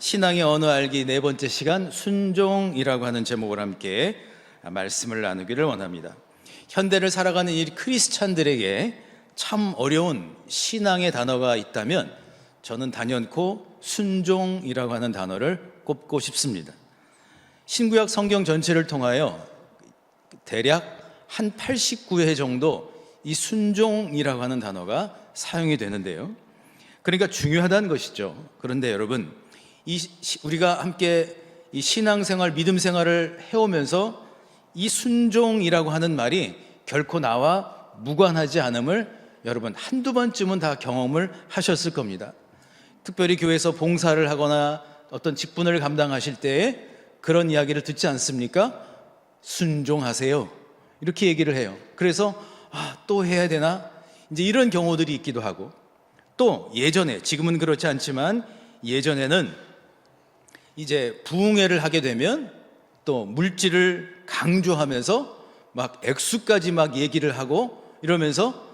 신앙의 언어 알기 네 번째 시간, 순종이라고 하는 제목을 함께 말씀을 나누기를 원합니다. 현대를 살아가는 이 크리스찬들에게 참 어려운 신앙의 단어가 있다면 저는 단연코 순종이라고 하는 단어를 꼽고 싶습니다. 신구약 성경 전체를 통하여 대략 한 89회 정도 이 순종이라고 하는 단어가 사용이 되는데요. 그러니까 중요하다는 것이죠. 그런데 여러분, 우리가 함께 이 신앙생활, 믿음 생활을 해오면서 이 순종이라고 하는 말이 결코 나와 무관하지 않음을 여러분 한두 번쯤은 다 경험을 하셨을 겁니다. 특별히 교회에서 봉사를 하거나 어떤 직분을 감당하실 때에 그런 이야기를 듣지 않습니까? 순종하세요, 이렇게 얘기를 해요. 그래서 또 해야 되나? 이제 이런 경우들이 있기도 하고, 또 예전에, 지금은 그렇지 않지만 예전에는 이제 부흥회를 하게 되면 또 물질을 강조하면서 막 액수까지 막 얘기를 하고 이러면서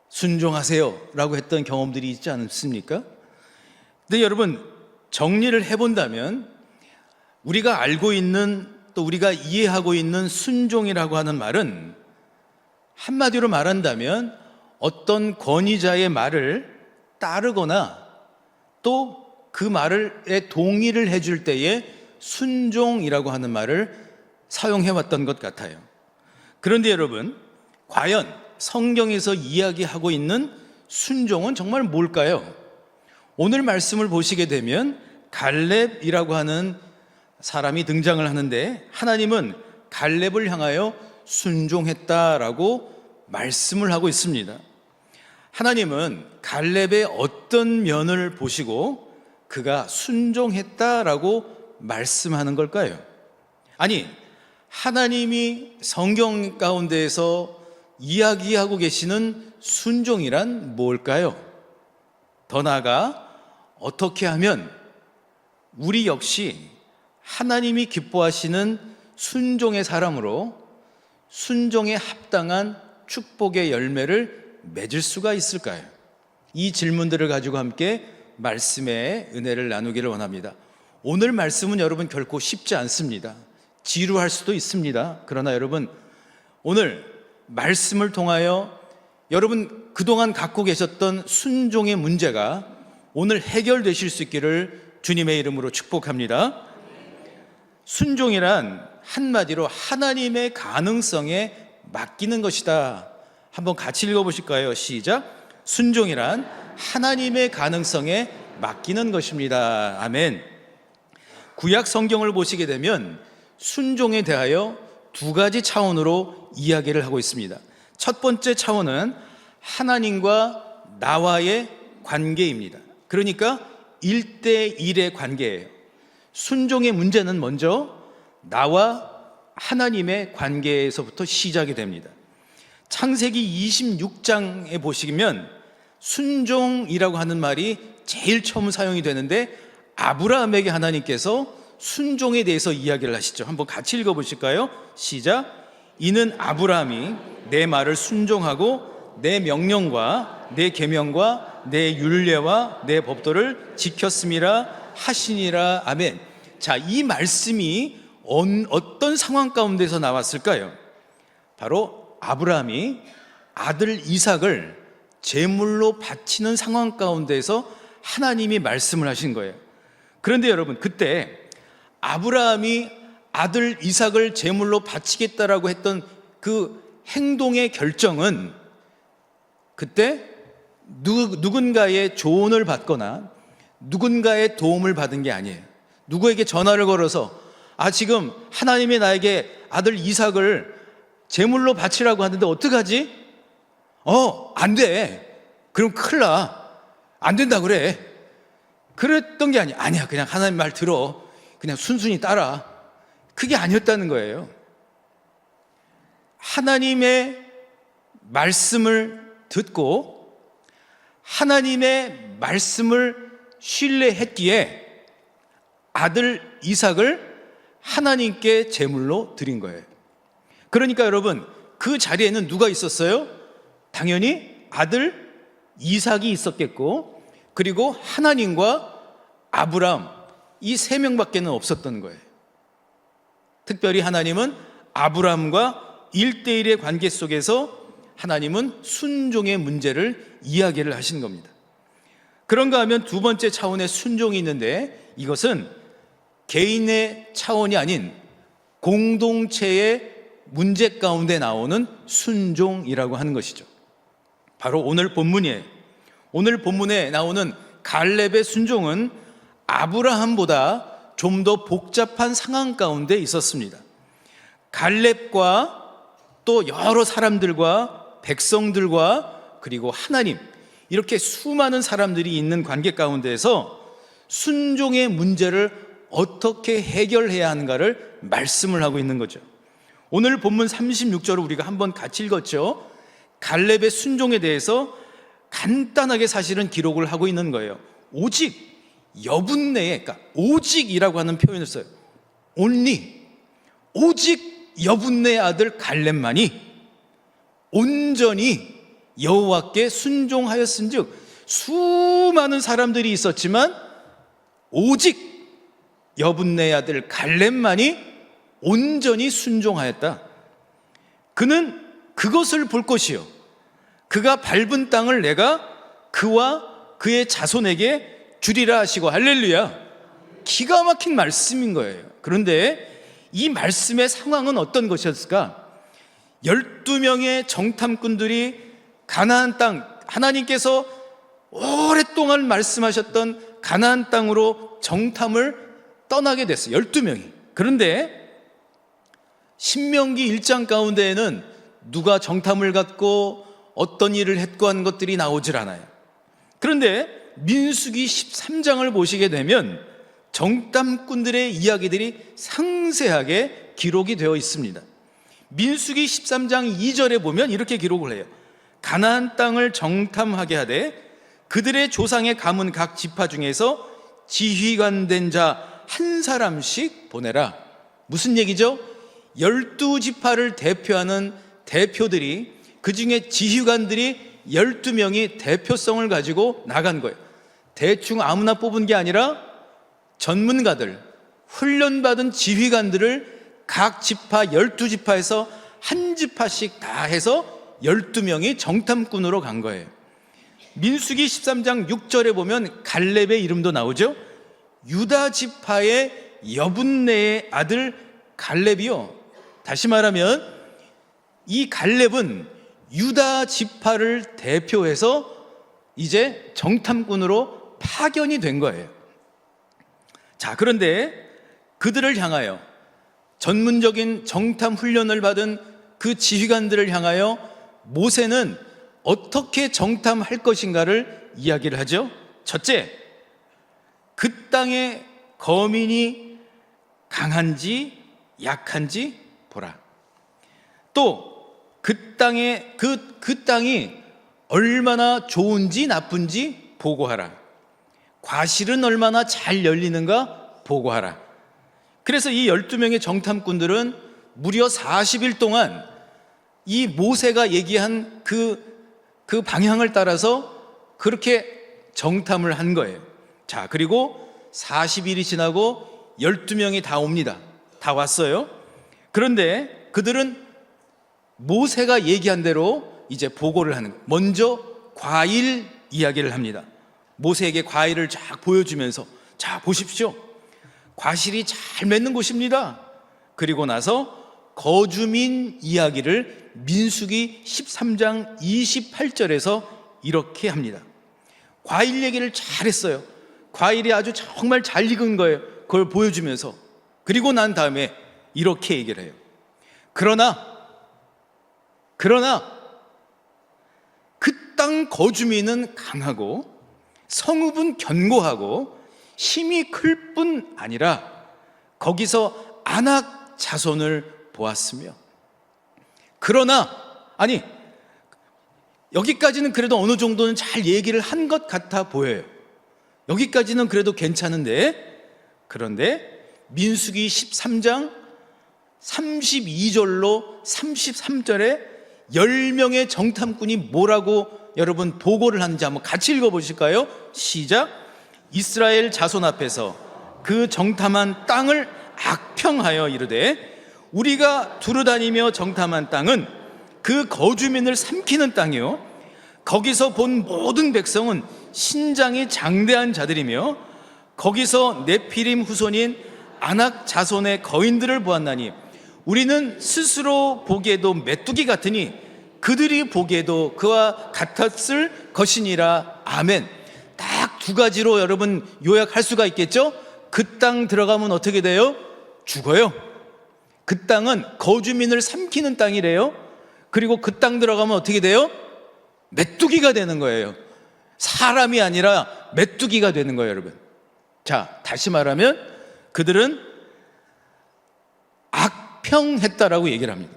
순종하세요 라고 했던 경험들이 있지 않습니까? 근데 여러분, 정리를 해본다면 우리가 알고 있는, 또 우리가 이해하고 있는 순종이라고 하는 말은 한마디로 말한다면 어떤 권위자의 말을 따르거나 또 그 말에 동의를 해줄 때에 순종이라고 하는 말을 사용해왔던 것 같아요. 그런데 여러분, 과연 성경에서 이야기하고 있는 순종은 정말 뭘까요? 오늘 말씀을 보시게 되면 갈렙이라고 하는 사람이 등장을 하는데, 하나님은 갈렙을 향하여 순종했다라고 말씀을 하고 있습니다. 하나님은 갈렙의 어떤 면을 보시고 그가 순종했다라고 말씀하는 걸까요? 아니, 하나님이 성경 가운데에서 이야기하고 계시는 순종이란 뭘까요? 더 나아가 어떻게 하면 우리 역시 하나님이 기뻐하시는 순종의 사람으로 순종에 합당한 축복의 열매를 맺을 수가 있을까요? 이 질문들을 가지고 함께 말씀의 은혜를 나누기를 원합니다. 오늘 말씀은 여러분 결코 쉽지 않습니다. 지루할 수도 있습니다. 그러나 여러분, 오늘 말씀을 통하여 여러분 그동안 갖고 계셨던 순종의 문제가 오늘 해결되실 수 있기를 주님의 이름으로 축복합니다. 순종이란 한마디로 하나님의 가능성에 맡기는 것이다. 한번 같이 읽어보실까요? 시작. 순종이란 하나님의 가능성에 맡기는 것입니다. 아멘. 구약 성경을 보시게 되면 순종에 대하여 두 가지 차원으로 이야기를 하고 있습니다. 첫 번째 차원은 하나님과 나와의 관계입니다. 그러니까 1대1의 관계예요. 순종의 문제는 먼저 나와 하나님의 관계에서부터 시작이 됩니다. 창세기 26장에 보시면 순종이라고 하는 말이 제일 처음 사용이 되는데, 아브라함에게 하나님께서 순종에 대해서 이야기를 하시죠. 한번 같이 읽어보실까요? 시작. 이는 아브라함이 내 말을 순종하고 내 명령과 내 계명과 내 율례와 내 법도를 지켰음이라 하시니라. 아멘. 자, 이 말씀이 어떤 상황 가운데서 나왔을까요? 바로 아브라함이 아들 이삭을 제물로 바치는 상황 가운데서 하나님이 말씀을 하신 거예요. 그런데 여러분, 그때 아브라함이 아들 이삭을 제물로 바치겠다라고 했던 그 행동의 결정은 그때 누군가의 조언을 받거나 누군가의 도움을 받은 게 아니에요. 누구에게 전화를 걸어서 지금 하나님이 나에게 아들 이삭을 제물로 바치라고 하는데 어떡하지? 안 돼. 그럼 큰일 나. 안 된다 그래. 그랬던 게 아니야. 그냥 하나님 말 들어. 그냥 순순히 따라. 그게 아니었다는 거예요. 하나님의 말씀을 듣고 하나님의 말씀을 신뢰했기에 아들 이삭을 하나님께 제물로 드린 거예요. 그러니까 여러분, 그 자리에는 누가 있었어요? 당연히 아들 이삭이 있었겠고, 그리고 하나님과 아브라함, 이 세 명밖에는 없었던 거예요. 특별히 하나님은 아브라함과 1대1의 관계 속에서 하나님은 순종의 문제를 이야기를 하신 겁니다. 그런가 하면 두 번째 차원의 순종이 있는데, 이것은 개인의 차원이 아닌 공동체의 문제 가운데 나오는 순종이라고 하는 것이죠. 바로 오늘 본문이에요. 오늘 본문에 나오는 갈렙의 순종은 아브라함보다 좀 더 복잡한 상황 가운데 있었습니다. 갈렙과 또 여러 사람들과 백성들과 그리고 하나님, 이렇게 수많은 사람들이 있는 관계 가운데에서 순종의 문제를 어떻게 해결해야 하는가를 말씀을 하고 있는 거죠. 오늘 본문 36절을 우리가 한번 같이 읽었죠. 갈렙의 순종에 대해서 간단하게 사실은 기록을 하고 있는 거예요. 오직 여분네에, 그러니까 오직이라고 하는 표현을 써요. only, 오직 여분네의 아들 갈렙만이 온전히 여호와께 순종하였은즉, 수많은 사람들이 있었지만 오직 여분네의 아들 갈렙만이 온전히 순종하였다. 그는 그것을 볼 것이요, 그가 밟은 땅을 내가 그와 그의 자손에게 주리라 하시고. 할렐루야. 기가 막힌 말씀인 거예요. 그런데 이 말씀의 상황은 어떤 것이었을까? 12명의 정탐꾼들이 가나안 땅, 하나님께서 오랫동안 말씀하셨던 가나안 땅으로 정탐을 떠나게 됐어요. 12명이. 그런데 신명기 1장 가운데에는 누가 정탐을 갔고 어떤 일을 했고 하는 것들이 나오질 않아요. 그런데 민수기 13장을 보시게 되면 정탐꾼들의 이야기들이 상세하게 기록이 되어 있습니다. 민수기 13장 2절에 보면 이렇게 기록을 해요. 가나안 땅을 정탐하게 하되 그들의 조상의 가문 각 지파 중에서 지휘관 된 자 한 사람씩 보내라. 무슨 얘기죠? 12지파를 대표하는 대표들이, 그 중에 지휘관들이 12명이 대표성을 가지고 나간 거예요. 대충 아무나 뽑은 게 아니라 전문가들, 훈련받은 지휘관들을 각 지파 12지파에서 한 지파씩 다 해서 12명이 정탐꾼으로 간 거예요. 민수기 13장 6절에 보면 갈렙의 이름도 나오죠. 유다 지파의 여분네의 아들 갈렙이요. 다시 말하면 이 갈렙은 유다 지파를 대표해서 이제 정탐꾼으로 파견이 된 거예요. 자, 그런데 그들을 향하여, 전문적인 정탐 훈련을 받은 그 지휘관들을 향하여 모세는 어떻게 정탐할 것인가를 이야기를 하죠. 첫째, 그 땅의 거민이 강한지 약한지 보라. 또 그 땅이 얼마나 좋은지 나쁜지 보고하라. 과실은 얼마나 잘 열리는가 보고하라. 그래서 이 12명의 정탐꾼들은 무려 40일 동안 이 모세가 얘기한 그 방향을 따라서 그렇게 정탐을 한 거예요. 자, 그리고 40일이 지나고 12명이 다 옵니다. 다 왔어요. 그런데 그들은 모세가 얘기한 대로 이제 보고를 하는, 먼저 과일 이야기를 합니다. 모세에게 과일을 쫙 보여주면서, 자, 보십시오. 과실이 잘 맺는 곳입니다. 그리고 나서 거주민 이야기를 민수기 13장 28절에서 이렇게 합니다. 과일 얘기를 잘 했어요. 과일이 아주 정말 잘 익은 거예요. 그걸 보여주면서. 그리고 난 다음에 이렇게 얘기를 해요. 그러나 그 땅 거주민은 강하고 성읍은 견고하고 힘이 클 뿐 아니라 거기서 아낙 자손을 보았으며. 그러나, 아니, 여기까지는 그래도 어느 정도는 잘 얘기를 한 것 같아 보여요. 여기까지는 그래도 괜찮은데, 그런데 민수기 13장 32절로 33절에 10명의 정탐꾼이 뭐라고 여러분 보고를 하는지 한번 같이 읽어보실까요? 시작. 이스라엘 자손 앞에서 그 정탐한 땅을 악평하여 이르되 우리가 두루다니며 정탐한 땅은 그 거주민을 삼키는 땅이요 거기서 본 모든 백성은 신장이 장대한 자들이며 거기서 네피림 후손인 아낙 자손의 거인들을 보았나니 우리는 스스로 보기에도 메뚜기 같으니 그들이 보기에도 그와 같았을 것이니라. 아멘. 딱 두 가지로 여러분 요약할 수가 있겠죠? 그 땅 들어가면 어떻게 돼요? 죽어요. 그 땅은 거주민을 삼키는 땅이래요. 그리고 그 땅 들어가면 어떻게 돼요? 메뚜기가 되는 거예요. 사람이 아니라 메뚜기가 되는 거예요, 여러분. 자, 다시 말하면 그들은 악평했다라고 얘기를 합니다.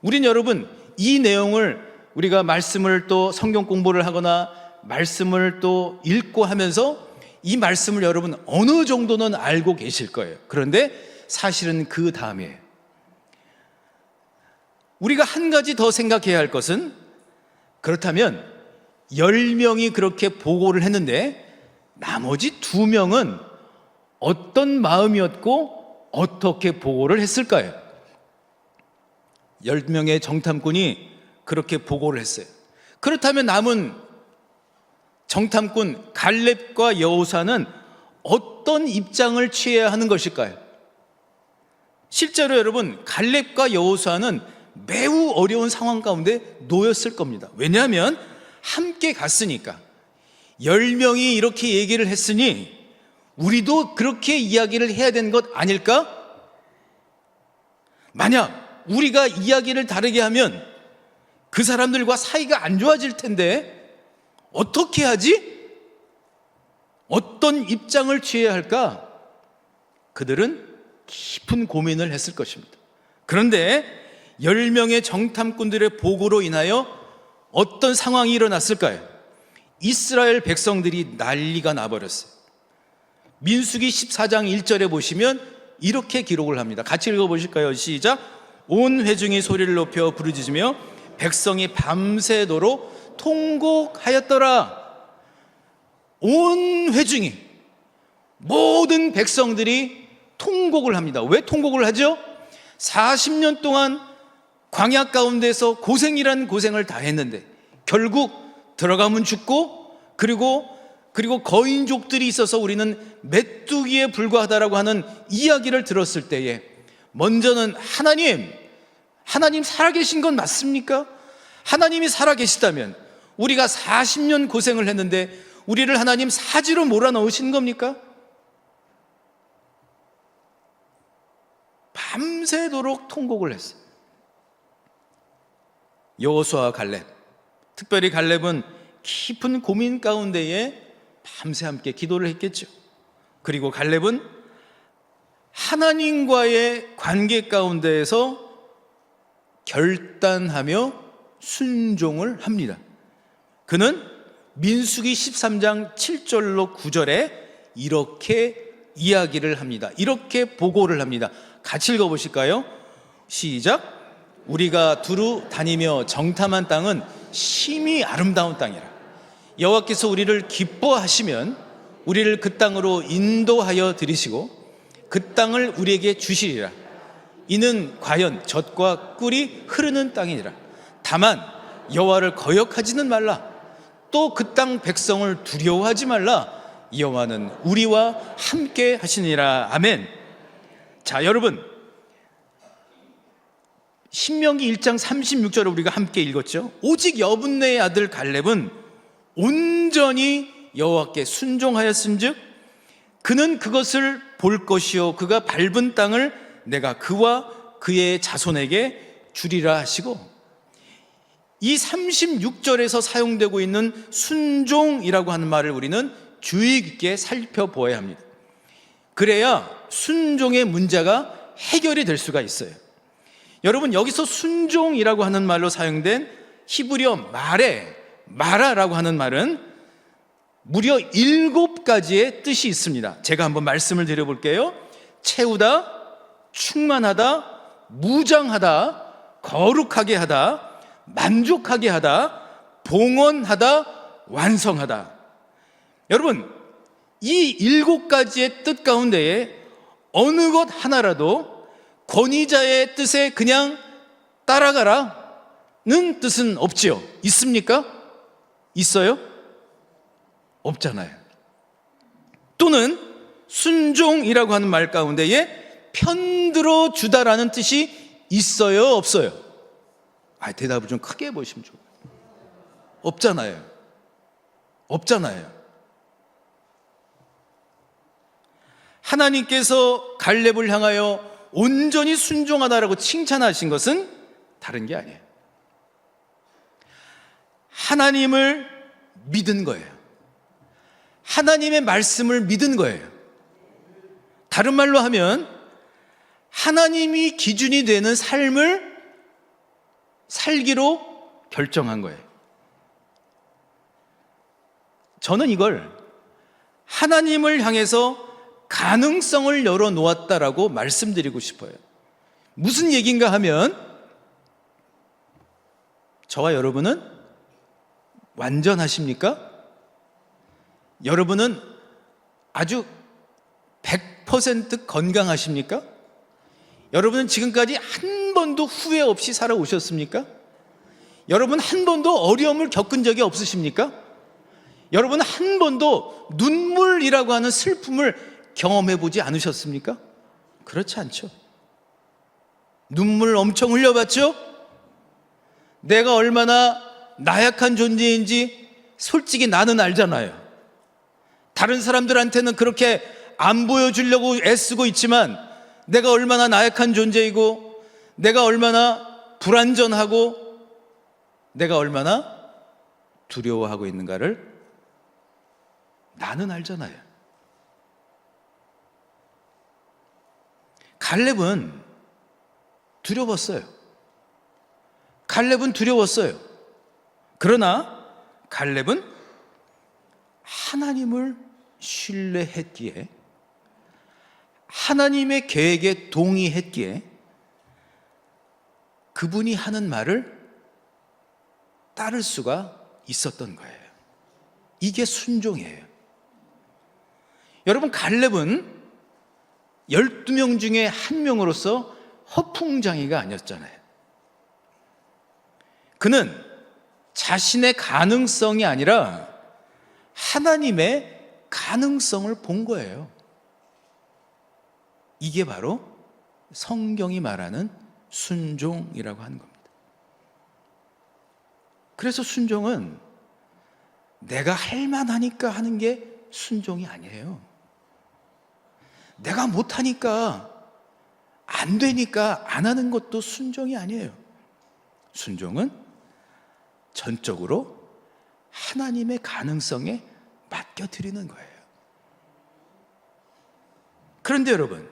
우린 여러분 이 내용을 우리가 말씀을 또 성경 공부를 하거나 말씀을 또 읽고 하면서 이 말씀을 여러분 어느 정도는 알고 계실 거예요. 그런데 사실은 그 다음이에요. 우리가 한 가지 더 생각해야 할 것은 그렇다면 10명이 그렇게 보고를 했는데 나머지 2명은 어떤 마음이었고 어떻게 보고를 했을까요? 10명의 정탐꾼이 그렇게 보고를 했어요. 그렇다면 남은 정탐꾼 갈렙과 여호수아는 어떤 입장을 취해야 하는 것일까요? 실제로 여러분 갈렙과 여호수아는 매우 어려운 상황 가운데 놓였을 겁니다. 왜냐하면 함께 갔으니까. 10명이 이렇게 얘기를 했으니 우리도 그렇게 이야기를 해야 되는 것 아닐까? 만약 우리가 이야기를 다르게 하면 그 사람들과 사이가 안 좋아질 텐데 어떻게 하지? 어떤 입장을 취해야 할까? 그들은 깊은 고민을 했을 것입니다. 그런데 10명의 정탐꾼들의 보고로 인하여 어떤 상황이 일어났을까요? 이스라엘 백성들이 난리가 나버렸어요. 민수기 14장 1절에 보시면 이렇게 기록을 합니다. 같이 읽어보실까요? 시작. 온 회중이 소리를 높여 부르짖으며 백성이 밤새도록 통곡하였더라. 온 회중이, 모든 백성들이 통곡을 합니다. 왜 통곡을 하죠? 40년 동안 광야 가운데서 고생이란 고생을 다 했는데 결국 들어가면 죽고 그리고 거인족들이 있어서 우리는 메뚜기에 불과하다라고 하는 이야기를 들었을 때에 먼저는 하나님 살아계신 건 맞습니까? 하나님이 살아계시다면 우리가 40년 고생을 했는데 우리를 하나님 사지로 몰아넣으신 겁니까? 밤새도록 통곡을 했어요. 여호수아와 갈렙, 특별히 갈렙은 깊은 고민 가운데에 밤새 함께 기도를 했겠죠. 그리고 갈렙은 하나님과의 관계 가운데에서 결단하며 순종을 합니다. 그는 민수기 13장 7절로 9절에 이렇게 이야기를 합니다. 이렇게 보고를 합니다. 같이 읽어보실까요? 시작. 우리가 두루 다니며 정탐한 땅은 심히 아름다운 땅이라. 여호와께서 우리를 기뻐하시면 우리를 그 땅으로 인도하여 들이시고 그 땅을 우리에게 주시리라. 이는 과연 젖과 꿀이 흐르는 땅이니라. 다만 여호와를 거역하지는 말라. 또 그 땅 백성을 두려워하지 말라. 여호와는 우리와 함께 하시니라. 아멘. 자, 여러분, 신명기 1장 36절을 우리가 함께 읽었죠. 오직 여분네의 아들 갈렙은 온전히 여호와께 순종하였은즉 그는 그것을 볼 것이요 그가 밟은 땅을 내가 그와 그의 자손에게 주리라 하시고, 이 36절에서 사용되고 있는 순종이라고 하는 말을 우리는 주의 깊게 살펴보아야 합니다. 그래야 순종의 문제가 해결이 될 수가 있어요. 여러분, 여기서 순종이라고 하는 말로 사용된 히브리어 마라라고 하는 말은 무려 7가지의 뜻이 있습니다. 제가 한번 말씀을 드려볼게요. 채우다, 충만하다, 무장하다, 거룩하게 하다, 만족하게 하다, 봉헌하다, 완성하다. 여러분, 이 7가지의 뜻 가운데에 어느 것 하나라도 권위자의 뜻에 그냥 따라가라는 뜻은 없지요. 있습니까? 있어요? 없잖아요. 또는 순종이라고 하는 말 가운데에 편들어 주다라는 뜻이 있어요? 없어요? 대답을 좀 크게 해보시면 좋아요. 없잖아요. 없잖아요. 하나님께서 갈렙을 향하여 온전히 순종하다라고 칭찬하신 것은 다른 게 아니에요. 하나님을 믿은 거예요. 하나님의 말씀을 믿은 거예요. 다른 말로 하면 하나님이 기준이 되는 삶을 살기로 결정한 거예요. 저는 이걸 하나님을 향해서 가능성을 열어놓았다라고 말씀드리고 싶어요. 무슨 얘기인가 하면 저와 여러분은 완전하십니까? 여러분은 아주 100% 건강하십니까? 여러분은 지금까지 한 번도 후회 없이 살아오셨습니까? 여러분 한 번도 어려움을 겪은 적이 없으십니까? 여러분 한 번도 눈물이라고 하는 슬픔을 경험해 보지 않으셨습니까? 그렇지 않죠. 눈물 엄청 흘려봤죠? 내가 얼마나 나약한 존재인지 솔직히 나는 알잖아요. 다른 사람들한테는 그렇게 안 보여주려고 애쓰고 있지만 내가 얼마나 나약한 존재이고 내가 얼마나 불완전하고 내가 얼마나 두려워하고 있는가를 나는 알잖아요. 갈렙은 두려웠어요. 갈렙은 두려웠어요. 그러나 갈렙은 하나님을 신뢰했기에 하나님의 계획에 동의했기에 그분이 하는 말을 따를 수가 있었던 거예요. 이게 순종이에요. 여러분 갈렙은 12명 중에 한 명으로서 허풍장이가 아니었잖아요. 그는 자신의 가능성이 아니라 하나님의 가능성을 본 거예요. 이게 바로 성경이 말하는 순종이라고 하는 겁니다. 그래서 순종은 내가 할 만하니까 하는 게 순종이 아니에요. 내가 못하니까 안 되니까 안 하는 것도 순종이 아니에요. 순종은 전적으로 하나님의 가능성에 맡겨드리는 거예요. 그런데 여러분,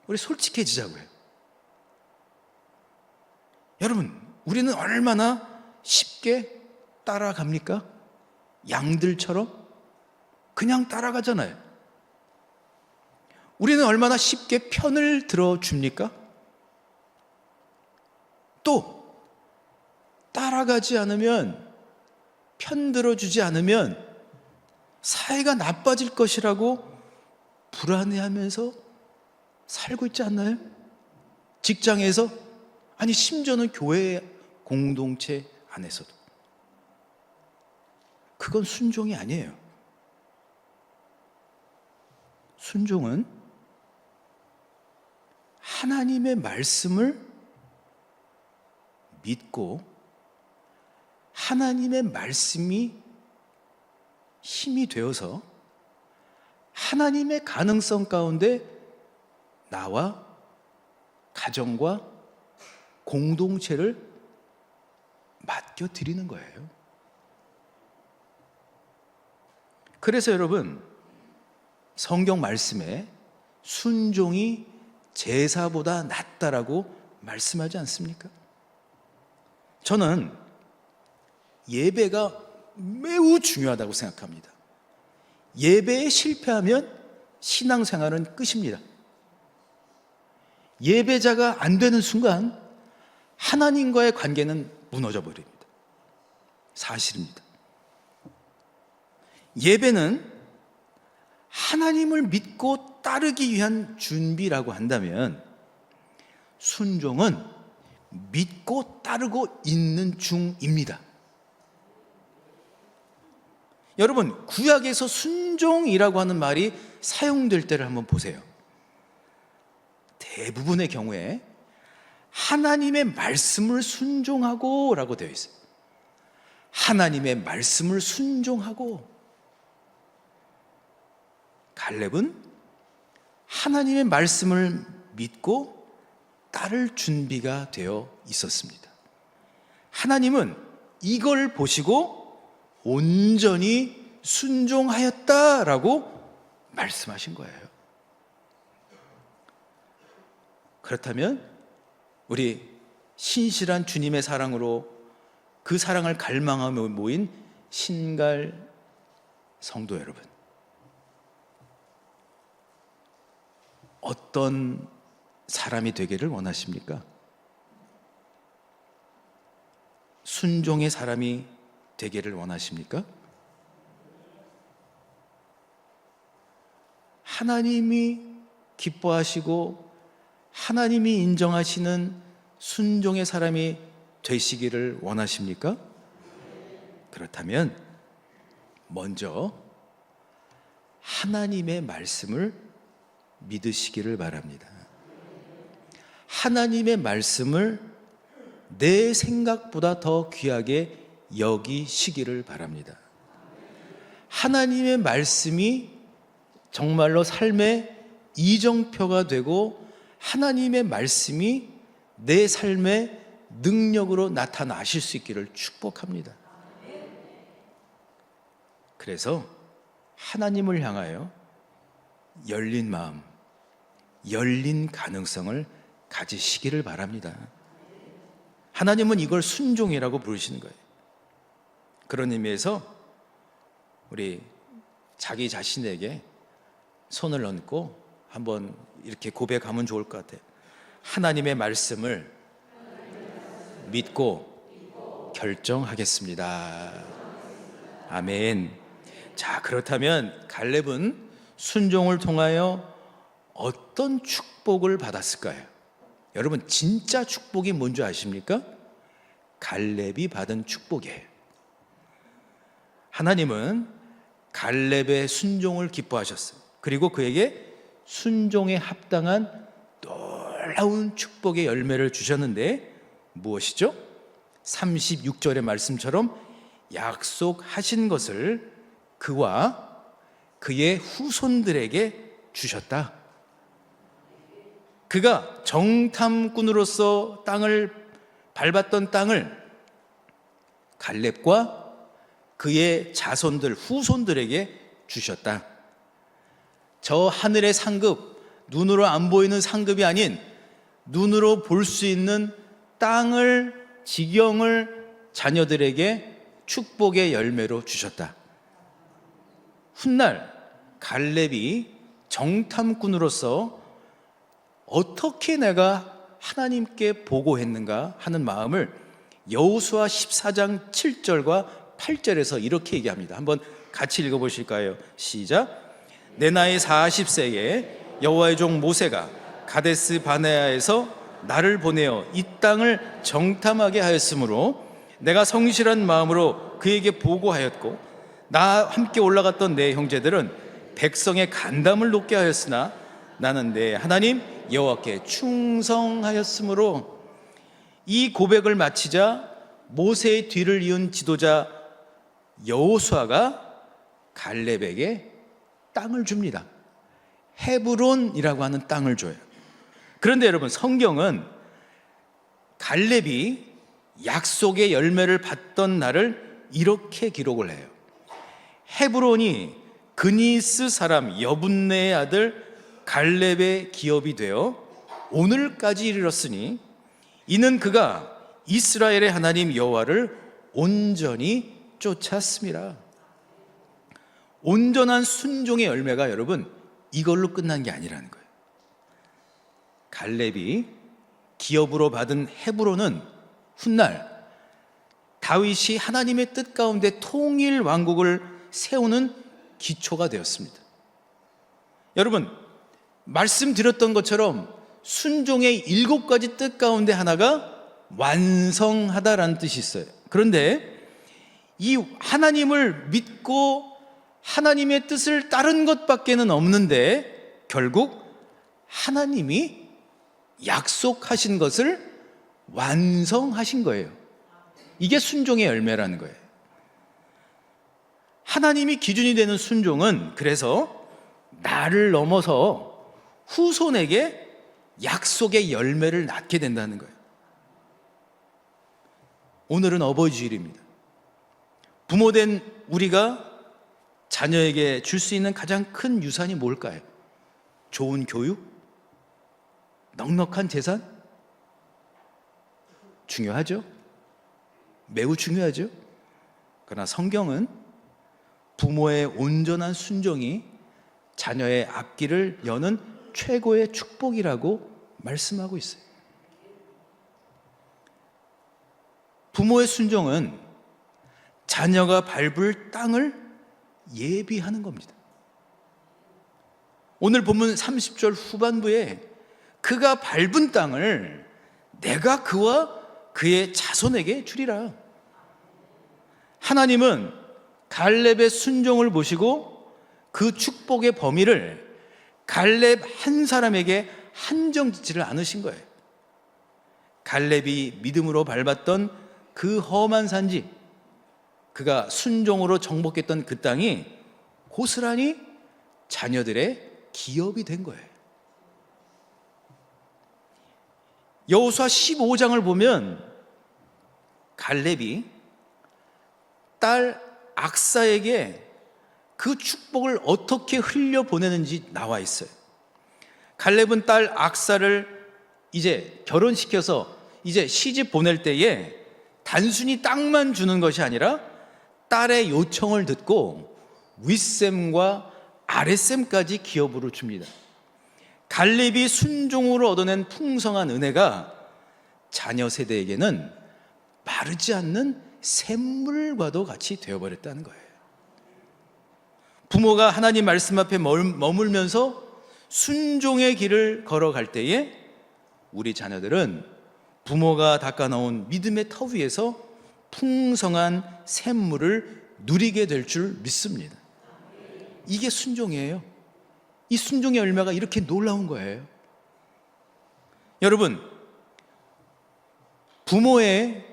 우리 솔직해지자고요. 여러분, 우리는 얼마나 쉽게 따라갑니까? 양들처럼 그냥 따라가잖아요. 우리는 얼마나 쉽게 편을 들어줍니까? 또 따라가지 않으면, 편 들어주지 않으면 사회가 나빠질 것이라고 불안해하면서 살고 있지 않나요? 직장에서, 아니 심지어는 교회 공동체 안에서도. 그건 순종이 아니에요. 순종은 하나님의 말씀을 믿고 하나님의 말씀이 힘이 되어서 하나님의 가능성 가운데 나와 가정과 공동체를 맡겨드리는 거예요. 그래서 여러분, 성경 말씀에 순종이 제사보다 낫다라고 말씀하지 않습니까? 저는 예배가 매우 중요하다고 생각합니다. 예배에 실패하면 신앙생활은 끝입니다. 예배자가 안 되는 순간 하나님과의 관계는 무너져 버립니다. 사실입니다. 예배는 하나님을 믿고 따르기 위한 준비라고 한다면 순종은 믿고 따르고 있는 중입니다. 여러분, 구약에서 순종이라고 하는 말이 사용될 때를 한번 보세요. 대부분의 경우에 하나님의 말씀을 순종하고 라고 되어 있어요. 하나님의 말씀을 순종하고. 갈렙은 하나님의 말씀을 믿고 따를 준비가 되어 있었습니다. 하나님은 이걸 보시고 온전히 순종하였다라고 말씀하신 거예요. 그렇다면 우리 신실한 주님의 사랑으로 그 사랑을 갈망하며 모인 신갈 성도 여러분, 어떤 사람이 되기를 원하십니까? 순종의 사람이 되기를 원하십니까? 하나님이 기뻐하시고 하나님이 인정하시는 순종의 사람이 되시기를 원하십니까? 그렇다면 먼저 하나님의 말씀을 믿으시기를 바랍니다. 하나님의 말씀을 내 생각보다 더 귀하게 여기시기를 바랍니다. 하나님의 말씀이 정말로 삶의 이정표가 되고 하나님의 말씀이 내 삶의 능력으로 나타나실 수 있기를 축복합니다. 그래서 하나님을 향하여 열린 마음, 열린 가능성을 가지시기를 바랍니다. 하나님은 이걸 순종이라고 부르시는 거예요. 그런 의미에서 우리 자기 자신에게 손을 얹고 한번 이렇게 고백하면 좋을 것 같아요. 하나님의 말씀을 믿고 결정하겠습니다. 아멘. 자, 그렇다면 갈렙은 순종을 통하여 어떤 축복을 받았을까요? 여러분, 진짜 축복이 뭔지 아십니까? 갈렙이 받은 축복이에요. 하나님은 갈렙의 순종을 기뻐하셨어요. 그리고 그에게 순종에 합당한 놀라운 축복의 열매를 주셨는데 무엇이죠? 36절의 말씀처럼 약속하신 것을 그와 그의 후손들에게 주셨다. 그가 정탐꾼으로서 땅을 밟았던 땅을 갈렙과 그의 자손들, 후손들에게 주셨다. 저 하늘의 상급, 눈으로 안 보이는 상급이 아닌 눈으로 볼 수 있는 땅을, 지경을 자녀들에게 축복의 열매로 주셨다. 훗날 갈렙이 정탐꾼으로서 어떻게 내가 하나님께 보고했는가 하는 마음을 여호수아 14장 7절과 8절에서 이렇게 얘기합니다. 한번 같이 읽어보실까요? 시작. 내 나이 40세에 여호와의 종 모세가 가데스 바네아에서 나를 보내어 이 땅을 정탐하게 하였으므로 내가 성실한 마음으로 그에게 보고하였고 나 함께 올라갔던 내 형제들은 백성의 간담을 높게 하였으나 나는 내 하나님 여호와께 충성하였으므로. 이 고백을 마치자 모세의 뒤를 이은 지도자 여호수아가 갈렙에게 땅을 줍니다. 헤브론이라고 하는 땅을 줘요. 그런데 여러분, 성경은 갈렙이 약속의 열매를 받던 날을 이렇게 기록을 해요. 헤브론이 그니스 사람 여분네의 아들 갈렙의 기업이 되어 오늘까지 이르렀으니 이는 그가 이스라엘의 하나님 여호와를 온전히 쫓았습니다. 온전한 순종의 열매가 여러분 이걸로 끝난 게 아니라는 거예요. 갈렙이 기업으로 받은 헤브론은 훗날 다윗이 하나님의 뜻 가운데 통일 왕국을 세우는 기초가 되었습니다. 여러분, 말씀드렸던 것처럼 순종의 7가지 뜻 가운데 하나가 완성하다라는 뜻이 있어요. 그런데 이 하나님을 믿고 하나님의 뜻을 따른 것밖에는 없는데 결국 하나님이 약속하신 것을 완성하신 거예요. 이게 순종의 열매라는 거예요. 하나님이 기준이 되는 순종은 그래서 나를 넘어서 후손에게 약속의 열매를 낳게 된다는 거예요. 오늘은 어버이 주일입니다. 부모된 우리가 자녀에게 줄 수 있는 가장 큰 유산이 뭘까요? 좋은 교육? 넉넉한 재산? 중요하죠? 매우 중요하죠? 그러나 성경은 부모의 온전한 순종이 자녀의 앞길을 여는 최고의 축복이라고 말씀하고 있어요. 부모의 순종은 자녀가 밟을 땅을 예비하는 겁니다. 오늘 본문 30절 후반부에 그가 밟은 땅을 내가 그와 그의 자손에게 주리라. 하나님은 갈렙의 순종을 보시고 그 축복의 범위를 갈렙 한 사람에게 한정짓지를 않으신 거예요. 갈렙이 믿음으로 밟았던 그 험한 산지, 그가 순종으로 정복했던 그 땅이 고스란히 자녀들의 기업이 된 거예요. 여호수아 15장을 보면 갈렙이 딸 악사에게 그 축복을 어떻게 흘려보내는지 나와 있어요. 갈렙은 딸 악사를 이제 결혼시켜서 이제 시집 보낼 때에 단순히 땅만 주는 것이 아니라 딸의 요청을 듣고 윗셈과 아랫셈까지 기업으로 줍니다. 갈렙이 순종으로 얻어낸 풍성한 은혜가 자녀 세대에게는 마르지 않는 샘물과도 같이 되어버렸다는 거예요. 부모가 하나님 말씀 앞에 머물면서 순종의 길을 걸어갈 때에 우리 자녀들은 부모가 닦아놓은 믿음의 터 위에서 풍성한 샘물을 누리게 될 줄 믿습니다. 이게 순종이에요. 이 순종의 열매가 이렇게 놀라운 거예요. 여러분, 부모의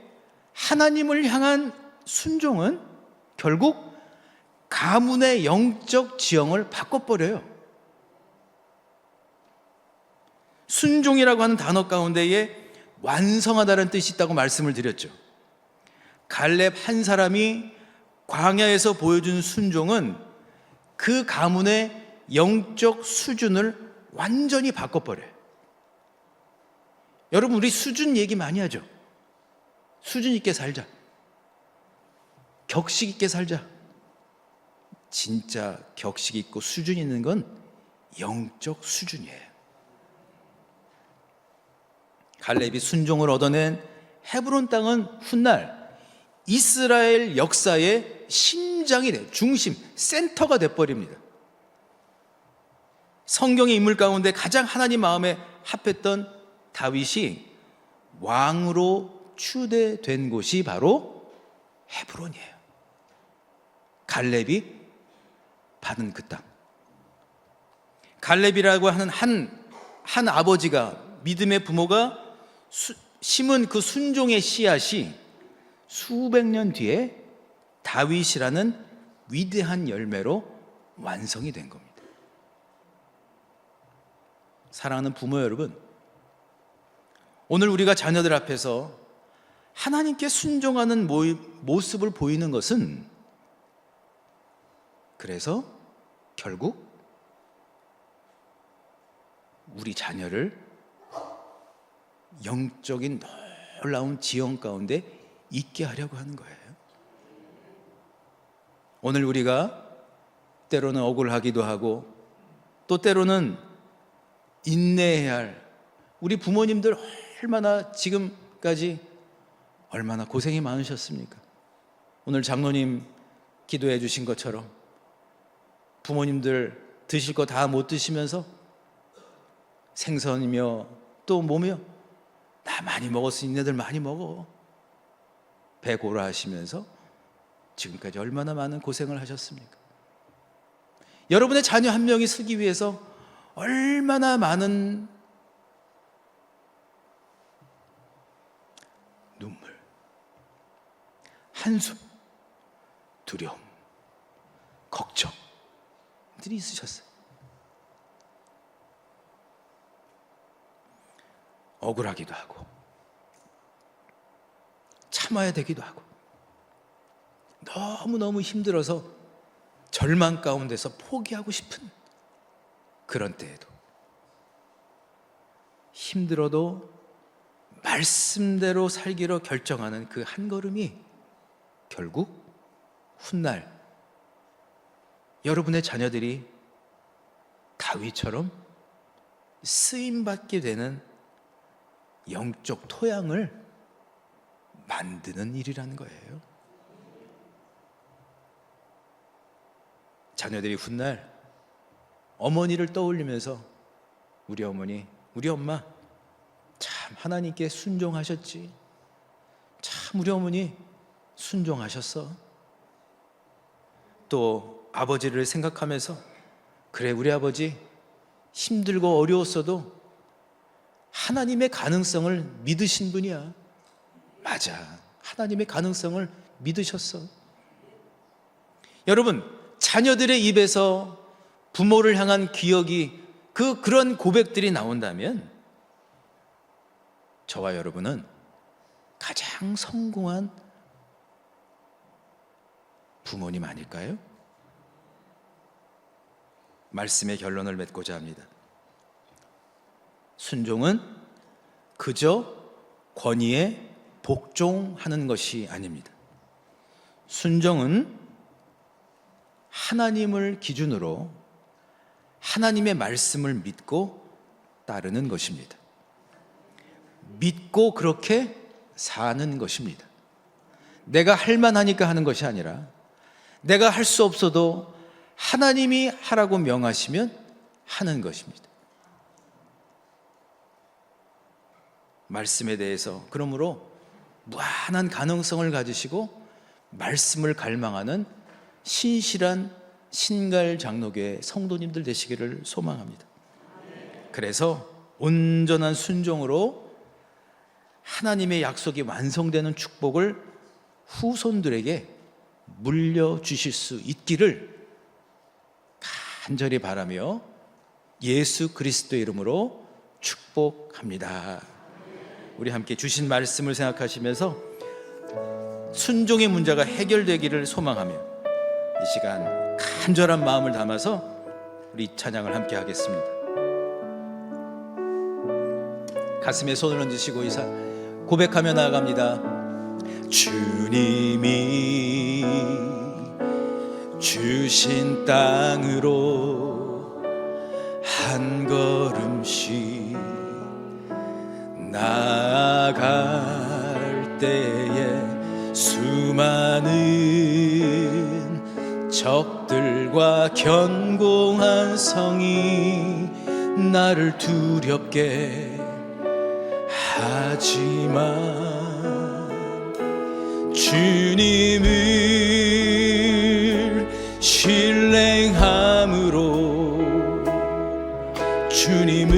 하나님을 향한 순종은 결국 가문의 영적 지형을 바꿔버려요. 순종이라고 하는 단어 가운데에 완성하다는 뜻이 있다고 말씀을 드렸죠. 갈렙 한 사람이 광야에서 보여준 순종은 그 가문의 영적 수준을 완전히 바꿔버려요. 여러분, 우리 수준 얘기 많이 하죠. 수준 있게 살자, 격식 있게 살자. 진짜 격식 있고 수준 있는 건 영적 수준이에요. 갈렙이 순종을 얻어낸 헤브론 땅은 훗날 이스라엘 역사의 심장이 돼, 중심, 센터가 돼버립니다. 성경의 인물 가운데 가장 하나님 마음에 합했던 다윗이 왕으로 추대된 곳이 바로 헤브론이에요. 갈렙이 받은 그 땅. 갈렙이라고 하는 한 아버지가, 믿음의 부모가 심은 그 순종의 씨앗이 수백 년 뒤에 다윗이라는 위대한 열매로 완성이 된 겁니다. 사랑하는 부모 여러분, 오늘 우리가 자녀들 앞에서 하나님께 순종하는 모습을 보이는 것은 그래서 결국 우리 자녀를 영적인 놀라운 지형 가운데 있게 하려고 하는 거예요. 오늘 우리가 때로는 억울하기도 하고 또 때로는 인내해야 할 우리 부모님들 얼마나 지금까지 얼마나 고생이 많으셨습니까? 오늘 장로님 기도해 주신 것처럼 부모님들 드실 거 다 못 드시면서 생선이며 또 뭐며 나 많이 먹었으니 너희들 많이 먹어 배고라 하시면서 지금까지 얼마나 많은 고생을 하셨습니까? 여러분의 자녀 한 명이 쓰기 위해서 얼마나 많은 눈물, 한숨, 두려움, 걱정들이 있으셨어요. 억울하기도 하고 참아야 되기도 하고 너무너무 힘들어서 절망 가운데서 포기하고 싶은 그런 때에도 힘들어도 말씀대로 살기로 결정하는 그 한 걸음이 결국 훗날 여러분의 자녀들이 다윗처럼 쓰임받게 되는 영적 토양을 만드는 일이라는 거예요. 자녀들이 훗날 어머니를 떠올리면서 우리 어머니, 우리 엄마 참 하나님께 순종하셨지. 참 우리 어머니 순종하셨어. 또 아버지를 생각하면서 그래 우리 아버지 힘들고 어려웠어도 하나님의 가능성을 믿으신 분이야. 맞아. 하나님의 가능성을 믿으셨어. 여러분, 자녀들의 입에서 부모를 향한 기억이 그런 고백들이 나온다면 저와 여러분은 가장 성공한 부모님 아닐까요? 말씀의 결론을 맺고자 합니다. 순종은 그저 권위에 복종하는 것이 아닙니다. 순종은 하나님을 기준으로 하나님의 말씀을 믿고 따르는 것입니다. 믿고 그렇게 사는 것입니다. 내가 할 만하니까 하는 것이 아니라 내가 할 수 없어도 하나님이 하라고 명하시면 하는 것입니다. 말씀에 대해서 그러므로 무한한 가능성을 가지시고 말씀을 갈망하는 신실한 신갈 장로교회 성도님들 되시기를 소망합니다. 그래서 온전한 순종으로 하나님의 약속이 완성되는 축복을 후손들에게 물려주실 수 있기를 간절히 바라며 예수 그리스도의 이름으로 축복합니다. 우리 함께 주신 말씀을 생각하시면서 순종의 문제가 해결되기를 소망하며 이 시간 간절한 마음을 담아서 우리 찬양을 함께 하겠습니다. 가슴에 손을 얹으시고 이사 고백하며 나아갑니다. 주님이 주신 땅으로 한 걸음씩 나아갈 때에 수많은 적들과 견고한 성이 나를 두렵게 하지만 주님을 신뢰함으로 주님을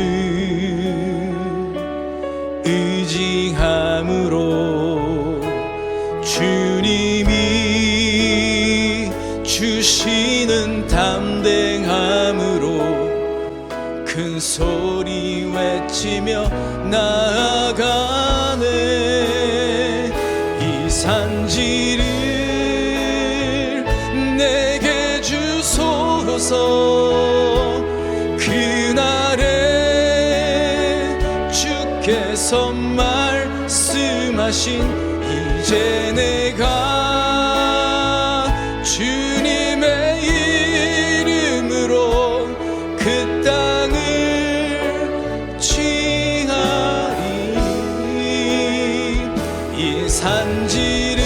의지함으로 주님이 주시는 담대함으로 큰 소리 외치며 나아가네. 이 산지를 내게 주소서. 그날에 주께서 말씀하신 이제 내가 주님의 이름으로 그 땅을 취하리. 이 산지를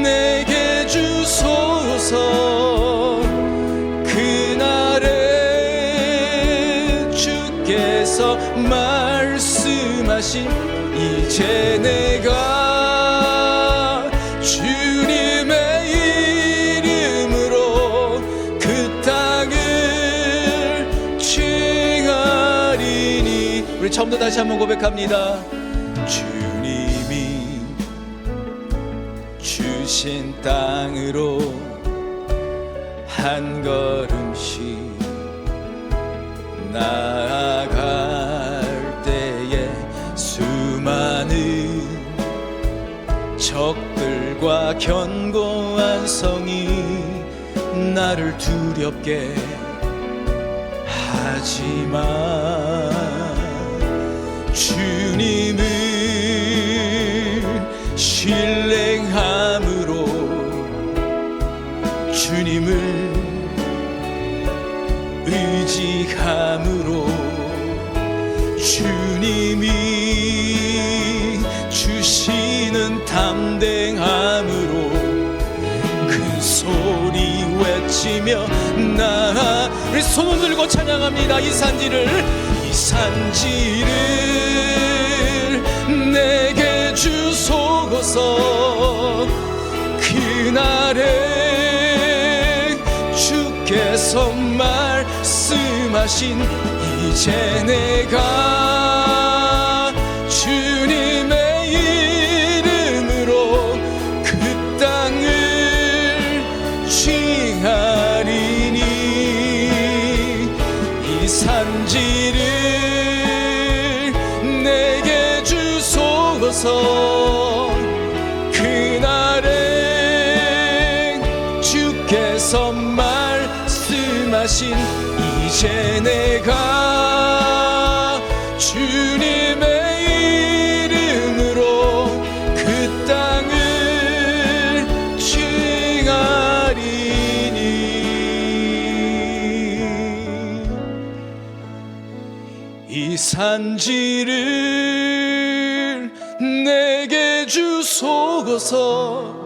내게 주소서. 주께서 말씀하신 이제 내가 주님의 이름으로 그 땅을 칭하리니. 우리 처음부터 다시 한번 고백합니다. 주님이 주신 땅으로 한 걸음씩 나아갈 때에 수많은 적들과 견고한 성이 나를 두렵게 하지만 주님을 신뢰함으로 주님을 의지함으로 주님이 주시는 담대함으로 큰 소리 외치며 우리 손을 들고 찬양합니다. 이 산지를 내게 주소고서. 그날에 주께서 말씀하신 이제 내가 주님의 이름으로 그 땅을 칭하리니. 이 산지를 내게 주소서. 그날에 주께서 말씀하신 이제 내가 주님의 이름으로 그 땅을 칭하리니. 이 산지를 내게 주소서.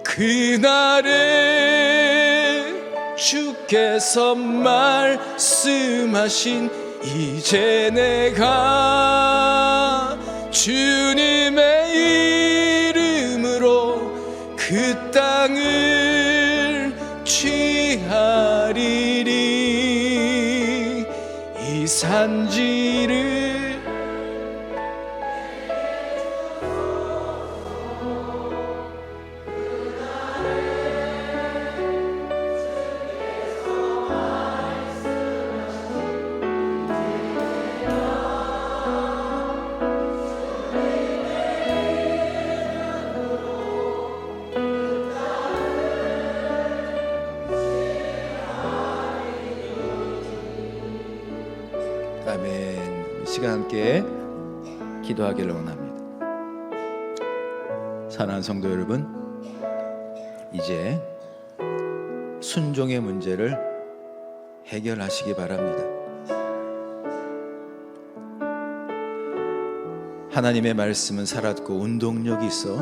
그날에 주께서 말씀하신 이제 내가 주님의 이름으로 그 땅을 취하리니. 이 산지를 아멘. 시간 함께 기도하기를 원합니다. 사랑하는 성도 여러분, 이제 순종의 문제를 해결하시기 바랍니다. 하나님의 말씀은 살았고 운동력이 있어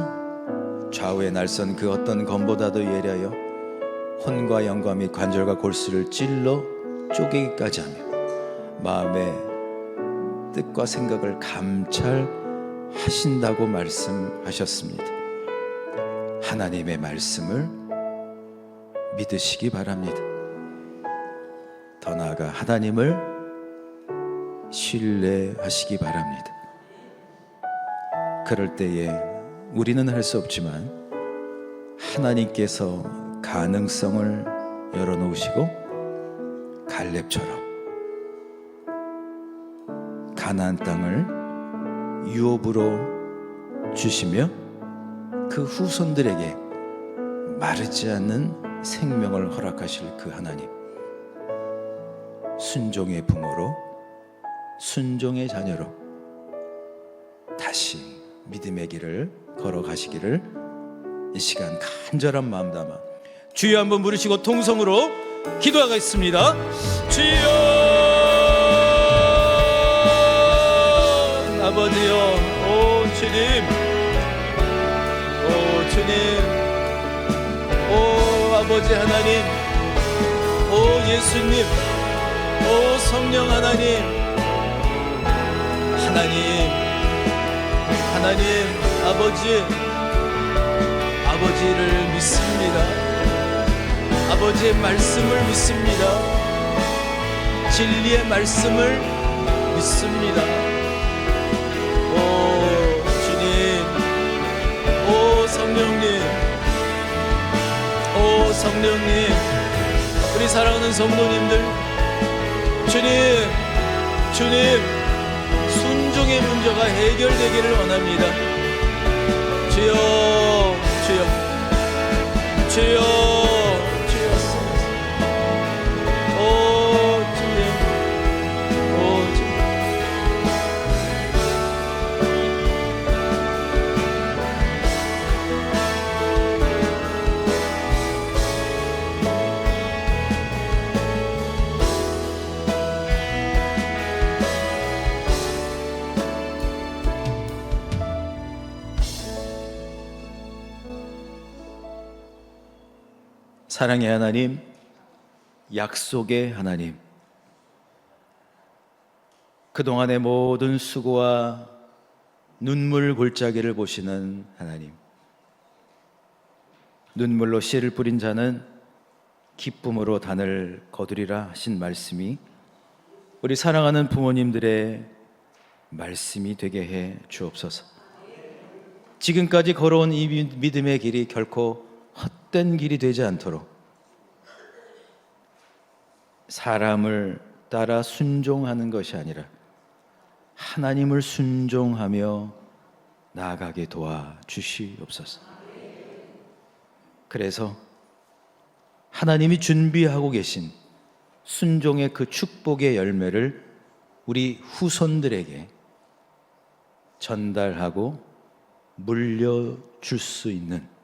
좌우에 날선 그 어떤 검보다도 예리하여 혼과 영과 및 관절과 골수를 찔러 쪼개기까지 하며 마음의 뜻과 생각을 감찰하신다고 말씀하셨습니다. 하나님의 말씀을 믿으시기 바랍니다. 더 나아가 하나님을 신뢰하시기 바랍니다. 그럴 때에 우리는 할 수 없지만 하나님께서 가능성을 열어놓으시고 갈렙처럼 가나안 땅을 유업으로 주시며 그 후손들에게 마르지 않는 생명을 허락하실 그 하나님, 순종의 부모로 순종의 자녀로 다시 믿음의 길을 걸어가시기를 이 시간 간절한 마음 담아 주여 한번 부르시고 통성으로 기도하겠습니다. 주여 아버지여, 오 주님, 오 주님, 오 아버지 하나님, 오 예수님, 오 성령 하나님, 하나님 아버지를 믿습니다. 아버지의 말씀을 믿습니다. 진리의 말씀을 믿습니다. 오 주님, 오 성령님, 우리 사랑하는 성도님들, 주님 순종의 문제가 해결되기를 원합니다. 주여 사랑의 하나님, 약속의 하나님, 그동안의 모든 수고와 눈물 골짜기를 보시는 하나님, 눈물로 씨를 뿌린 자는 기쁨으로 단을 거두리라 하신 말씀이 우리 사랑하는 부모님들의 말씀이 되게 해 주옵소서. 지금까지 걸어온 이 믿음의 길이 결코 헛된 길이 되지 않도록 사람을 따라 순종하는 것이 아니라 하나님을 순종하며 나아가게 도와주시옵소서. 그래서 하나님이 준비하고 계신 순종의 그 축복의 열매를 우리 후손들에게 전달하고 물려줄 수 있는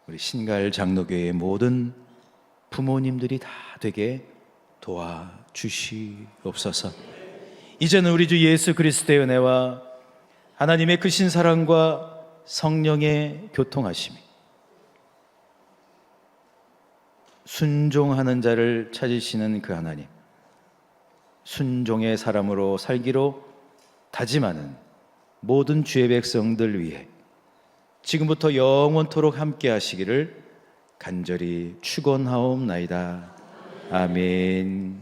우리 신갈 장로교회의 모든 부모님들이 다 되게 도와주시옵소서. 이제는 우리 주 예수 그리스도의 은혜와 하나님의 크신 사랑과 성령의 교통하심이 순종하는 자를 찾으시는 그 하나님, 순종의 사람으로 살기로 다짐하는 모든 주의 백성들 위해 지금부터 영원토록 함께 하시기를 간절히 축원하옵나이다. 아멘.